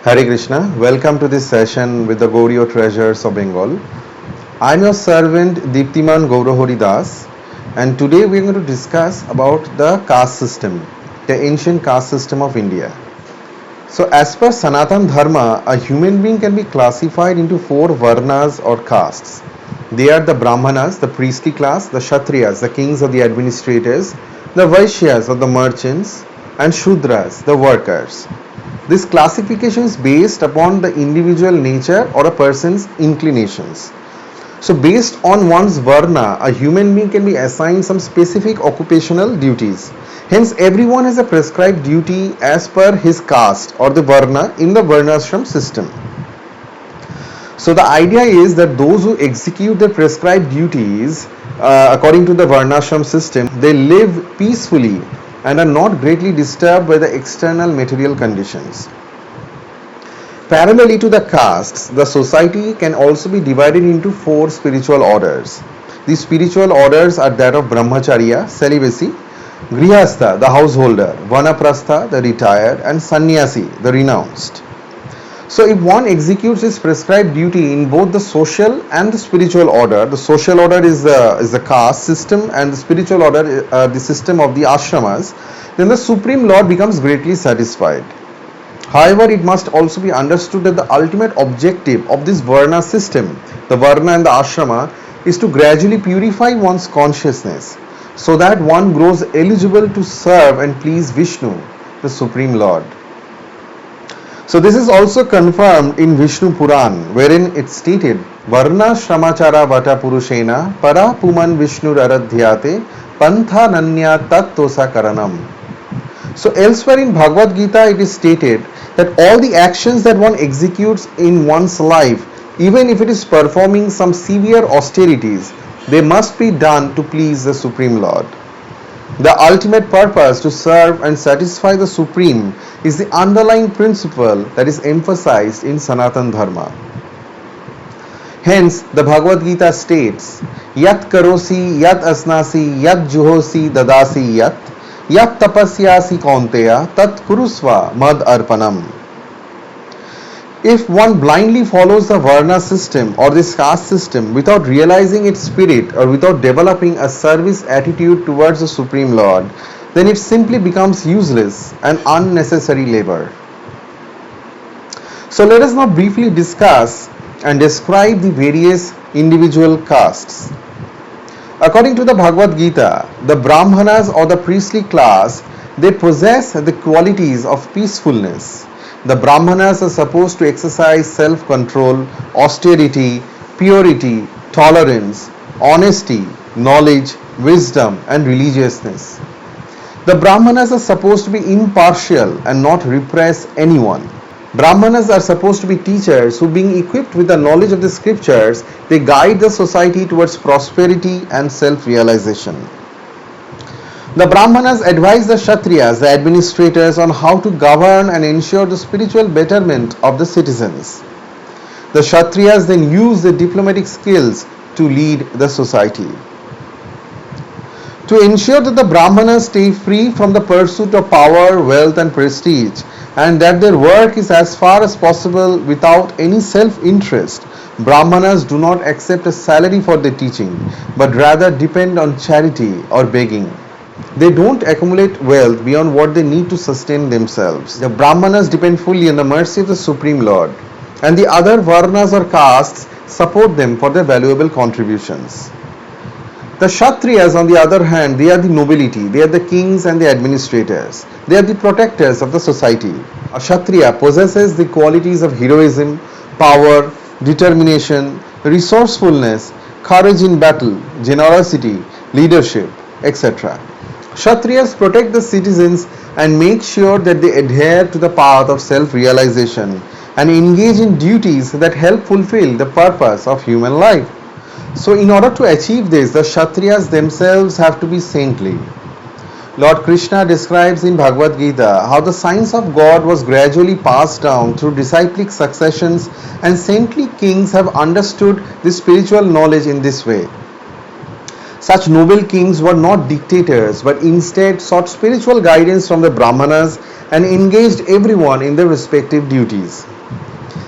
Hare Krishna, welcome to this session with the Gaudiya treasures of Bengal. I am your servant Diptiman Gaurahari Das, and today we are going to discuss about the caste system, the ancient caste system of India. So as per Sanatan Dharma, a human being can be classified into four Varnas or castes. They are the Brahmanas, the priestly class, the Kshatriyas, the kings or the administrators, the Vaishyas or the merchants, and Shudras, the workers. This classification is based upon the individual nature or a person's inclinations. So based on one's varna, a human being can be assigned some specific occupational duties. Hence everyone has a prescribed duty as per his caste or the varna in the Varnashrama system. So the idea is that those who execute their prescribed duties according to the Varnashrama system, they live peacefully and are not greatly disturbed by the external material conditions. Parallelly to the castes, the society can also be divided into four spiritual orders. These spiritual orders are that of Brahmacharya, celibacy, Grihastha, the householder, Vanaprastha, the retired, and Sannyasi, the renounced. So if one executes his prescribed duty in both the social and the spiritual order, the social order is the caste system and the spiritual order the system of the ashramas, then the Supreme Lord becomes greatly satisfied. However, it must also be understood that the ultimate objective of this Varna system, the Varna and the ashrama, is to gradually purify one's consciousness so that one grows eligible to serve and please Vishnu, the Supreme Lord. So this is also confirmed in Vishnu Puran, wherein it stated, Varnashramachara vata purushena para puman Vishnu aradhyate pantha nanya tattosa karanam. So elsewhere in Bhagavad Gita it is stated that all the actions that one executes in one's life, even if it is performing some severe austerities, they must be done to please the Supreme Lord. The ultimate purpose to serve and satisfy the Supreme is the underlying principle that is emphasized in Sanatan Dharma. Hence, the Bhagavad Gita states, Yat karosi, yat asnasi, yat juhosi, dadasi yat tapasyasi kaunteya, tat kurusva mad arpanam. If one blindly follows the Varna system or this caste system without realizing its spirit or without developing a service attitude towards the Supreme Lord, then it simply becomes useless and unnecessary labor. So let us now briefly discuss and describe the various individual castes. According to the Bhagavad Gita, the Brahmanas or the priestly class, they possess the qualities of peacefulness. The Brahmanas are supposed to exercise self-control, austerity, purity, tolerance, honesty, knowledge, wisdom and religiousness. The Brahmanas are supposed to be impartial and not repress anyone. Brahmanas are supposed to be teachers who, being equipped with the knowledge of the scriptures, they guide the society towards prosperity and self-realization. The Brahmanas advise the Kshatriyas, the administrators, on how to govern and ensure the spiritual betterment of the citizens. The Kshatriyas then use their diplomatic skills to lead the society. To ensure that the Brahmanas stay free from the pursuit of power, wealth and prestige, and that their work is as far as possible without any self-interest, Brahmanas do not accept a salary for their teaching, but rather depend on charity or begging. They don't accumulate wealth beyond what they need to sustain themselves. The Brahmanas depend fully on the mercy of the Supreme Lord, and the other Varnas or castes support them for their valuable contributions. The Kshatriyas, on the other hand, they are the nobility, they are the kings and the administrators. They are the protectors of the society. A Kshatriya possesses the qualities of heroism, power, determination, resourcefulness, courage in battle, generosity, leadership, etc. Kshatriyas protect the citizens and make sure that they adhere to the path of self-realization and engage in duties that help fulfill the purpose of human life. So in order to achieve this, the Kshatriyas themselves have to be saintly. Lord Krishna describes in Bhagavad Gita how the science of God was gradually passed down through disciplic successions, and saintly kings have understood this spiritual knowledge in this way. Such noble kings were not dictators but instead sought spiritual guidance from the Brahmanas and engaged everyone in their respective duties.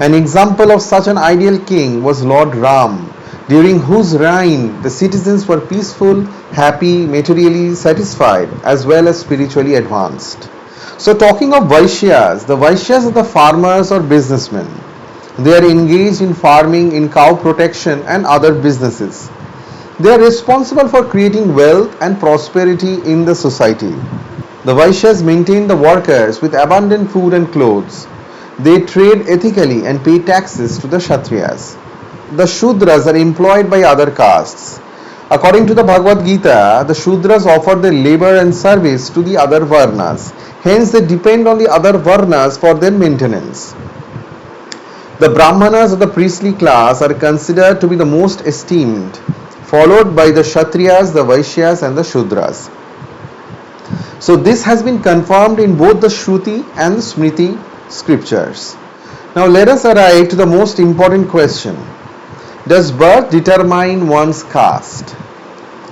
An example of such an ideal king was Lord Ram, during whose reign the citizens were peaceful, happy, materially satisfied, as well as spiritually advanced. So, talking of Vaishyas, the Vaishyas are the farmers or businessmen. They are engaged in farming, in cow protection, and other businesses. They are responsible for creating wealth and prosperity in the society. The Vaishyas maintain the workers with abundant food and clothes. They trade ethically and pay taxes to the Kshatriyas. The Shudras are employed by other castes. According to the Bhagavad Gita, the Shudras offer their labor and service to the other Varnas. Hence, they depend on the other Varnas for their maintenance. The Brahmanas of the priestly class are considered to be the most esteemed, followed by the Kshatriyas, the Vaishyas, and the Shudras. So, this has been confirmed in both the Shruti and the Smriti scriptures. Now, let us arrive to the most important question. Does birth determine one's caste?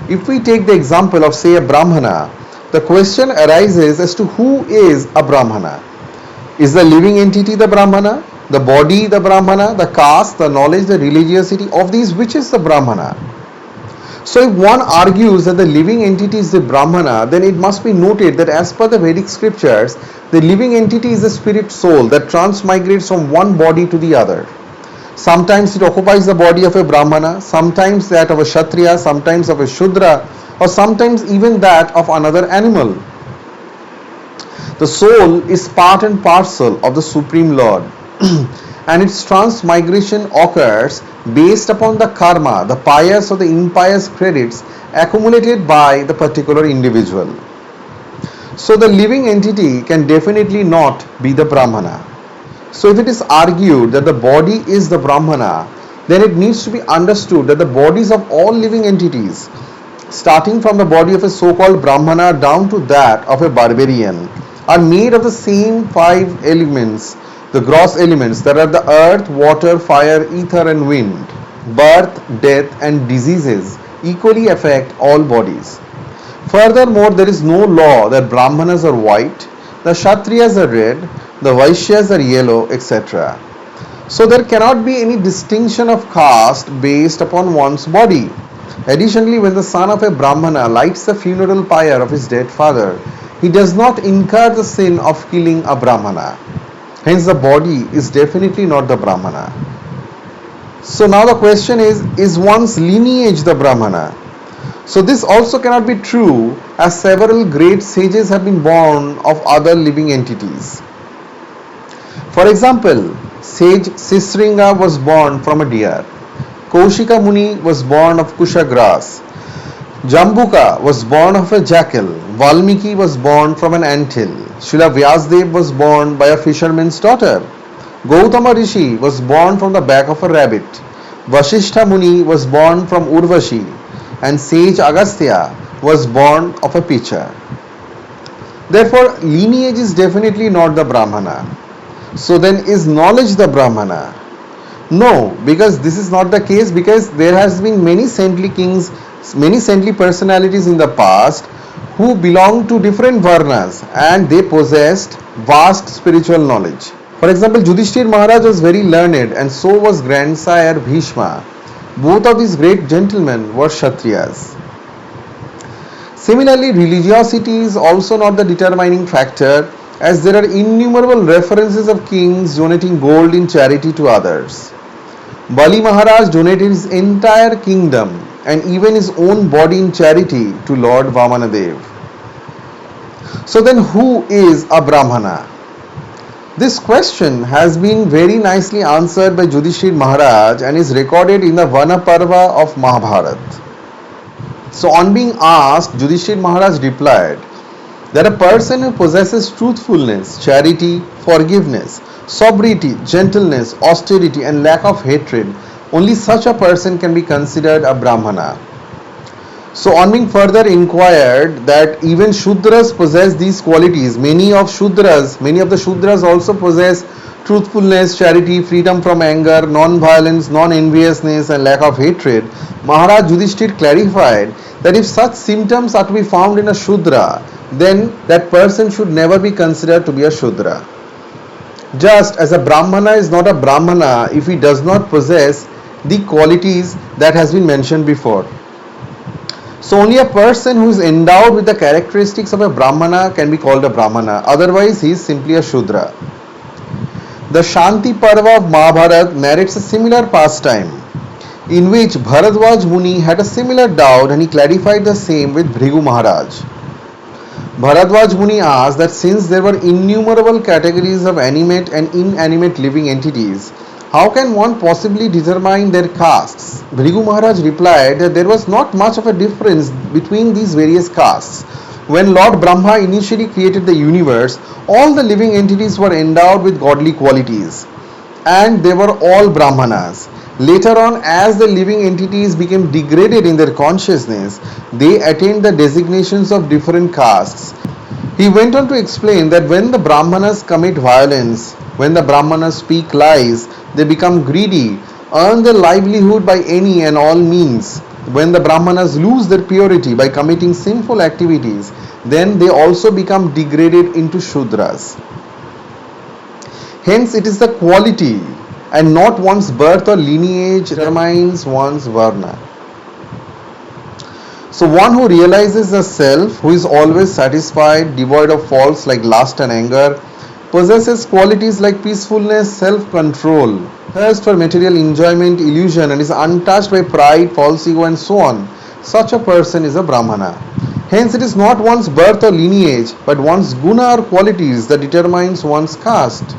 If we take the example of, say, a Brahmana, the question arises as to who is a Brahmana. Is the living entity the Brahmana? The body the Brahmana? The caste, the knowledge, the religiosity of these, which is the Brahmana? So if one argues that the living entity is the Brahmana, then it must be noted that as per the Vedic scriptures, the living entity is the spirit soul that transmigrates from one body to the other. Sometimes it occupies the body of a Brahmana, sometimes that of a Kshatriya, sometimes of a Shudra, or sometimes even that of another animal. The soul is part and parcel of the Supreme Lord and its transmigration occurs based upon the karma, the pious or the impious credits accumulated by the particular individual. So the living entity can definitely not be the Brahmana. So if it is argued that the body is the Brahmana, then it needs to be understood that the bodies of all living entities, starting from the body of a so-called Brahmana down to that of a barbarian, are made of the same 5 elements, the gross elements that are the earth, water, fire, ether and wind. Birth, death and diseases equally affect all bodies. Furthermore, there is no law that Brahmanas are white, the Kshatriyas are red, the Vaishyas are yellow, etc. So there cannot be any distinction of caste based upon one's body. Additionally, when the son of a Brahmana lights the funeral pyre of his dead father, he does not incur the sin of killing a Brahmana. Hence the body is definitely not the Brahmana. So now the question is one's lineage the Brahmana? So this also cannot be true, as several great sages have been born of other living entities. For example, sage Sisringa was born from a deer. Kaushika Muni was born of Kusha grass. Jambuka was born of a jackal. Valmiki was born from an anthill. Srila Vyasdev was born by a fisherman's daughter. Gautama Rishi was born from the back of a rabbit. Vasishtha Muni was born from Urvashi. And sage Agastya was born of a pitcher. Therefore, lineage is definitely not the Brahmana. So then, is knowledge the Brahmana? No, because this is not the case, because there has been many saintly kings, many saintly personalities in the past who belonged to different varnas and they possessed vast spiritual knowledge. For example, Yudhishthir Maharaj was very learned and so was grandsire Bhishma. Both of these great gentlemen were Kshatriyas. Similarly, religiosity is also not the determining factor, as there are innumerable references of kings donating gold in charity to others. Bali Maharaj donated his entire kingdom and even his own body in charity to Lord Vamanadev. So then who is a Brahmana? This question has been very nicely answered by Yudhishthir Maharaj and is recorded in the Vana Parva of Mahabharata. So on being asked, Yudhishthir Maharaj replied that a person who possesses truthfulness, charity, forgiveness, sobriety, gentleness, austerity and lack of hatred, only such a person can be considered a Brahmana. So on being further inquired that even Shudras possess these qualities, many of the Shudras also possess truthfulness, charity, freedom from anger, non-violence, non-enviousness and lack of hatred. Maharaj Yudhishthir clarified that if such symptoms are to be found in a Shudra, then that person should never be considered to be a Shudra. Just as a Brahmana is not a Brahmana if he does not possess the qualities that has been mentioned before. So only a person who is endowed with the characteristics of a Brahmana can be called a Brahmana. Otherwise, he is simply a Shudra. The Shanti Parva of Mahabharata narrates a similar pastime in which Bharadwaj Muni had a similar doubt and he clarified the same with Bhrigu Maharaj. Bharadwaj Muni asked that since there were innumerable categories of animate and inanimate living entities, how can one possibly determine their castes? Bhrigu Maharaj replied that there was not much of a difference between these various castes. When Lord Brahma initially created the universe, all the living entities were endowed with godly qualities and they were all Brahmanas. Later on, as the living entities became degraded in their consciousness, they attained the designations of different castes. He went on to explain that when the Brahmanas commit violence, when the Brahmanas speak lies, they become greedy, earn their livelihood by any and all means. When the Brahmanas lose their purity by committing sinful activities, then they also become degraded into Shudras. Hence, it is the quality and not one's birth or lineage determines one's Varna. So one who realizes the self, who is always satisfied, devoid of faults like lust and anger, possesses qualities like peacefulness, self-control, thirst for material enjoyment, illusion, and is untouched by pride, false ego and so on. Such a person is a Brahmana. Hence it is not one's birth or lineage, but one's guna or qualities that determines one's caste.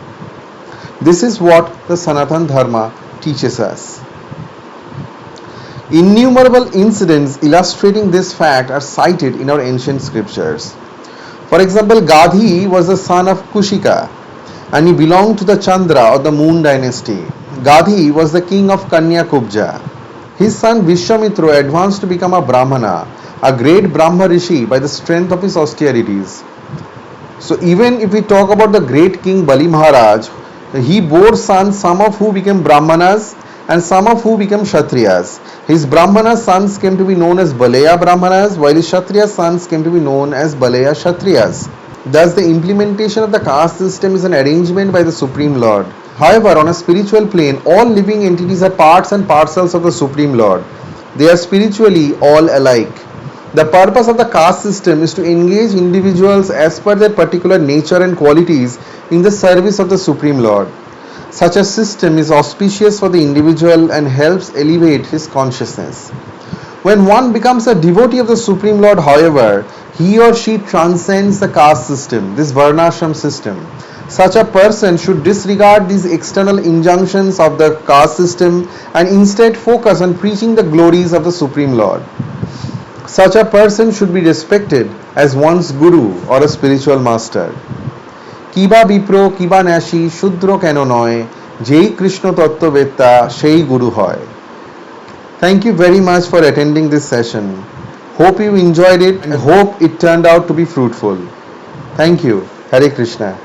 This is what the Sanatana Dharma teaches us. Innumerable incidents illustrating this fact are cited in our ancient scriptures. For example, Gadhi was the son of Kushika and he belonged to the Chandra or the moon dynasty. Gadhi was the king of Kanya Kubja. His son Vishwamitra advanced to become a Brahmana, a great Brahma Rishi by the strength of his austerities. So even if we talk about the great king Bali Maharaj, he bore sons, some of who became Brahmanas and some of who became Kshatriyas. His Brahmana sons came to be known as Balaya Brahmanas, while his Kshatriya sons came to be known as Balaya Kshatriyas. Thus, the implementation of the caste system is an arrangement by the Supreme Lord. However, on a spiritual plane, all living entities are parts and parcels of the Supreme Lord. They are spiritually all alike. The purpose of the caste system is to engage individuals as per their particular nature and qualities in the service of the Supreme Lord. Such a system is auspicious for the individual and helps elevate his consciousness. When one becomes a devotee of the Supreme Lord, however, he or she transcends the caste system, this Varnashrama system. Such a person should disregard these external injunctions of the caste system and instead focus on preaching the glories of the Supreme Lord. Such a person should be respected as one's guru or a spiritual master. Kiba Bipro, Kiba Nashi, Shudro Keno Noy, Jai Krishna Tattva Vetta, Shei Guru Hoy. Thank you very much for attending this session. Hope you enjoyed it and hope it turned out to be fruitful. Thank you. Hare Krishna.